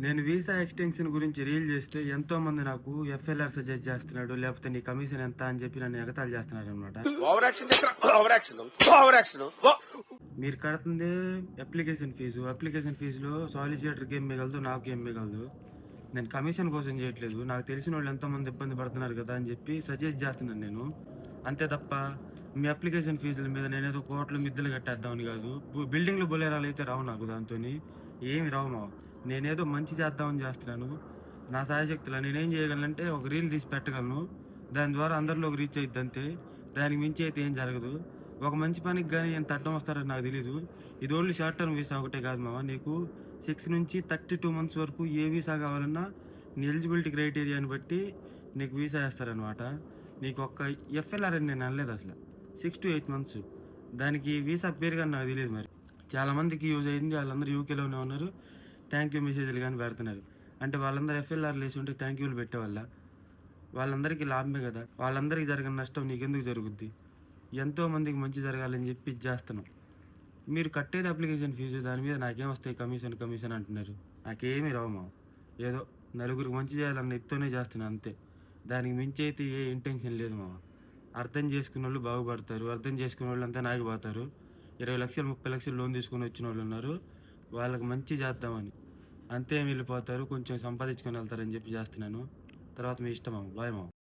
నేను visa extension గురించి reel చేస్తే ఎంతో మంది నాకు ఎఫ్ఎల్ఆర్ సజెస్ట్ చేస్తున్నాడు, లేకపోతే నీ కమిషన్ ఎంత అని చెప్పి నన్ను ఎగతాళి చేస్తున్నాడు అనమాట. మీరు కడుతుంది అప్లికేషన్ ఫీజులో సాలిసిటర్కి ఏం మిగలదు, నాకు ఏం మిగలదు. నేను కమిషన్ కోసం చేయట్లేదు, నాకు తెలిసిన వాళ్ళు ఎంతో మంది ఇబ్బంది పడుతున్నారు కదా అని చెప్పి సజెస్ట్ చేస్తున్నాను నేను. అంతే తప్ప మీ అప్లికేషన్ ఫీజుల మీద నేనేదో కోట్లు మిద్దెలు కట్టేద్దామని కాదు. బిల్డింగ్లు బొలేరాలు అయితే రావు నాకు, దాంతో ఏమి రావు మా. నేనేదో మంచి చేద్దామని చేస్తున్నాను. నా సాయశక్తులు నేనేం చేయగలనంటే ఒక రీల్ తీసి పెట్టగలను, దాని ద్వారా అందరిలోకి రీచ్ అయ్యిద్ది అంతే. దానికి మించి అయితే ఏం జరగదు. ఒక మంచి పనికి కానీ ఎంత అడ్డం వస్తారని నాకు తెలీదు. ఇది ఓన్లీ షార్ట్ టర్మ్ వీసా ఒకటే కాదు మామ, నీకు 6 నుంచి 32 months వరకు ఏ వీసా కావాలన్నా నీ ఎలిజిబిలిటీ క్రైటీరియాని బట్టి నీకు వీసా వేస్తారనమాట. నీకు ఒక్క ఎఫ్ఎల్ఆర్ అని నేను అనలేదు అసలు. 6 to 8 months దానికి వీసా పేరు కానీ నాకు తెలియదు. మరి చాలామందికి యూజ్ అయింది, వాళ్ళందరూ యూకేలోనే ఉన్నారు. థ్యాంక్ యూ మెసేజ్లు కానీ పెడుతున్నారు. అంటే వాళ్ళందరూ ఎఫ్ఎల్ఆర్లు వేసి ఉంటే థ్యాంక్ యూలు పెట్టేవాళ్ళ. వాళ్ళందరికీ లాభమే కదా. వాళ్ళందరికీ జరిగిన నష్టం నీకెందుకు జరుగుద్ది? ఎంతోమందికి మంచి జరగాలని చెప్పి చేస్తున్నాం. మీరు కట్టేది అప్లికేషన్ ఫీజు, దాని మీద నాకేం వస్తాయి కమిషన్ అంటున్నారు. నాకేమీ రావమా. ఏదో నలుగురికి మంచి చేయాలన్న ఎత్తునే చేస్తున్నాను అంతే. దానికి మించి అయితే ఏ ఇంటెన్షన్ లేదు మామ. అర్థం చేసుకున్న వాళ్ళు బాగుపడతారు, అర్థం చేసుకున్న వాళ్ళు అంతా నాగిపోతారు. 20 లక్షలు 30 లక్షలు లోన్ తీసుకొని వచ్చిన వాళ్ళు ఉన్నారు, వాళ్ళకి మంచి చేద్దామని అంతే వెళ్ళిపోతారు. కొంచెం సంపాదించుకొని వెళ్తారని చెప్పి చేస్తున్నాను. తర్వాత మీ ఇష్టం మామ. బాయ్ మామ.